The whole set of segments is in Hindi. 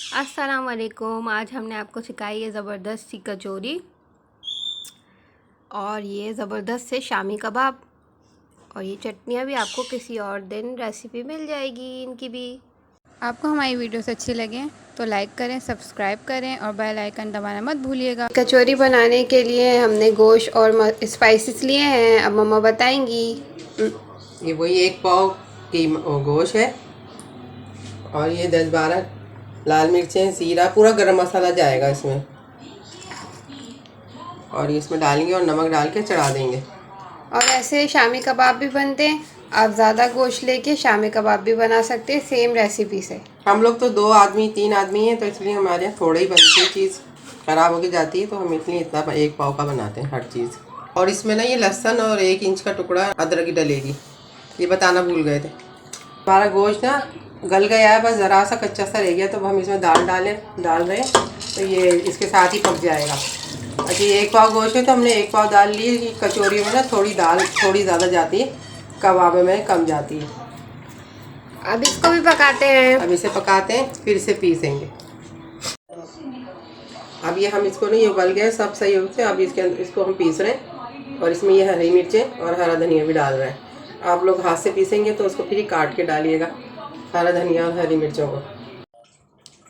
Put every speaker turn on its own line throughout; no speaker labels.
अस्सलाम वालेकुम। आज हमने आपको सिखाई है ज़बरदस्त सी कचौरी और ये ज़बरदस्त से शामी कबाब, और ये चटनियाँ भी आपको किसी और दिन रेसिपी मिल जाएगी इनकी भी।
आपको हमारी वीडियोस अच्छी लगें तो लाइक करें, सब्सक्राइब करें और बेल आइकन दबाना मत भूलिएगा।
कचौरी बनाने के लिए हमने गोश्त और स्पाइसेस लिए हैं, अब मम्मा बताएंगी।
ये वही 1 पाव की गोश्त है और ये 10-12 लाल मिर्चें, जीरा, पूरा गरम मसाला जाएगा इसमें, और ये इसमें डालेंगे और नमक डाल के चढ़ा देंगे।
और ऐसे शामी कबाब भी बनते हैं, आप ज़्यादा गोश्त लेके शामी कबाब भी बना सकते हैं सेम रेसिपी से।
हम लोग तो 2 आदमी 3 आदमी हैं, तो इसलिए हमारे यहाँ थोड़ा ही बनती है, चीज़ ख़राब होके जाती है, तो हम इसलिए इतना 1 पाव का बनाते हैं हर चीज़। और इसमें ना ये लहसुन और 1 इंच का टुकड़ा अदरक की डलेगी, ये बताना भूल गए थे। हमारा गोश्त ना गल गया है, बस ज़रा सा कच्चा सा रह गया, तो हम इसमें डाल रहे हैं, तो ये इसके साथ ही पक जाएगा। अच्छा, ये 1 पाव गोश्त है तो हमने 1 पाव दाल ली। कचौरी में ना थोड़ी दाल थोड़ी ज़्यादा जाती है, कबाब में कम जाती है।
अब इसको भी पकाते हैं।
अब इसे पकाते हैं, फिर इसे पीसेंगे। अब ये हम इसको नहीं, ये उबल गया सब सही हो से, अब इसके अंदर इसको हम पीस रहे हैं, और इसमें ये हरी मिर्चें और हरा धनिया भी डाल रहे हैं। आप लोग हाथ से पीसेंगे तो उसको फिर ही काट के डालिएगा, हरा धनिया और हरी मिर्चों को।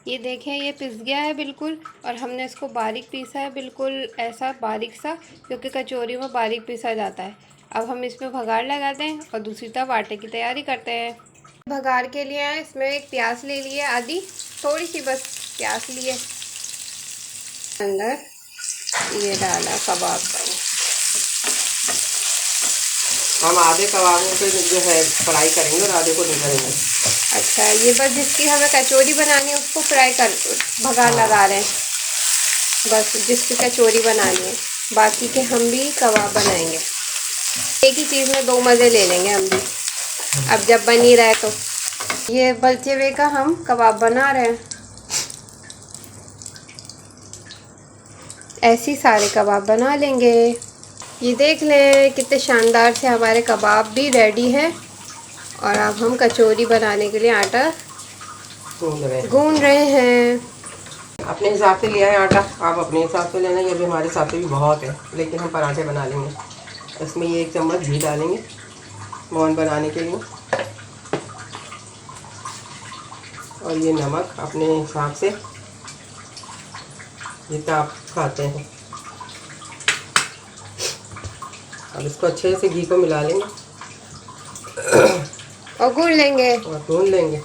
ये देखें, ये पिस गया है बिल्कुल, और हमने इसको बारीक पीसा है, बिल्कुल ऐसा बारीक सा, क्योंकि कचौरी में बारीक पीसा जाता है। अब हम इसमें भगाड़ लगाते हैं और दूसरी तरफ आटे की तैयारी करते हैं। भगाड़ के लिए इसमें एक प्याज ले लिए, आधी थोड़ी सी बस प्याज लिए, अंदर ये डाला कबाब का।
हम आधे कबाबों पे जो है फ्राई करेंगे और आधे को नहीं करेंगे।
अच्छा, ये बस जिसकी हमें कचौरी बनानी है उसको फ्राई कर भगाड़ लगा रहे हैं, बस जिसकी कचौरी बनानी है। बाकी के हम भी कबाब बनाएंगे, एक ही चीज़ में 2 मज़े ले लेंगे हम भी, अब जब बन ही रहे तो। ये बचे हुए का हम कबाब बना रहे हैं, ऐसे सारे कबाब बना लेंगे। ये देख लें कितने शानदार से हमारे कबाब भी रेडी है, और अब हम कचौरी बनाने के लिए आटा गूंद रहे हैं।
अपने हिसाब से लिया है आटा, आप अपने हिसाब से लेना, ये भी हमारे हिसाब से भी बहुत है, लेकिन हम पराठे बना लेंगे। इसमें ये 1 चम्मच घी डालेंगे मोहन बनाने के लिए, और ये नमक अपने हिसाब से जितना आप खाते हैं। अब इसको अच्छे से घी को मिला लेंगे
और गूंद लेंगे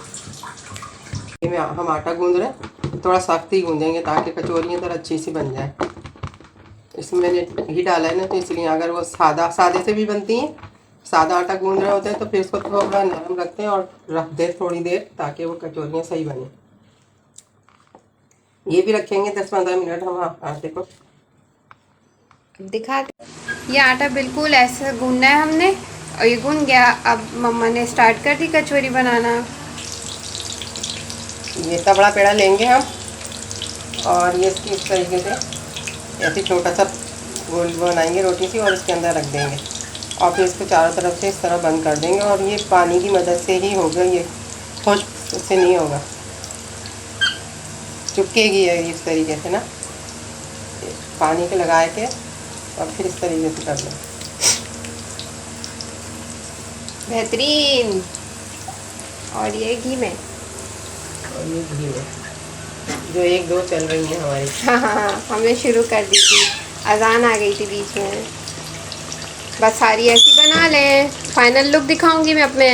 में हम आटा गूंद रहे हैं, थोड़ा सख्त ही गूंदेंगे ताकि कचौरियाँ तो अच्छी सी बन जाए। इसमें मैंने घी डाला है ना, तो इसलिए अगर वो सादे से भी बनती हैं, सादा आटा गूंद रहे होते हैं, तो फिर इसको थोड़ा नरम रखते हैं और रख दें थोड़ी देर, ताकि वो कचौरियाँ सही बने। ये भी रखेंगे 10-15 मिनट हम आटे को।
दिखाते, ये आटा बिल्कुल ऐसे गूंदना है हमने, और ये गूंद गया। अब मम्मा ने स्टार्ट कर दी कचौरी बनाना।
ये तबड़ा पेड़ा लेंगे हम, और ये इसकी इस तरीके से ऐसे छोटा सा गोल बनाएंगे रोटी सी, और इसके अंदर रख देंगे, और फिर इसको चारों तरफ से इस तरह बंद कर देंगे। और ये पानी की मदद से ही होगा, ये खुश्क उससे नहीं होगा, चुपकेगी है इस तरीके से ना, पानी के लगा के, और फिर इस तरीके से कर लें।
बेहतरीन। और ये घी में,
और ये घी में जो 1-2 चल रही है हमारी।
हाँ, हमने शुरू कर दी थी, अजान आ गई थी बीच में। बस सारी ऐसी बना लें, फाइनल लुक दिखाऊंगी मैं अपने।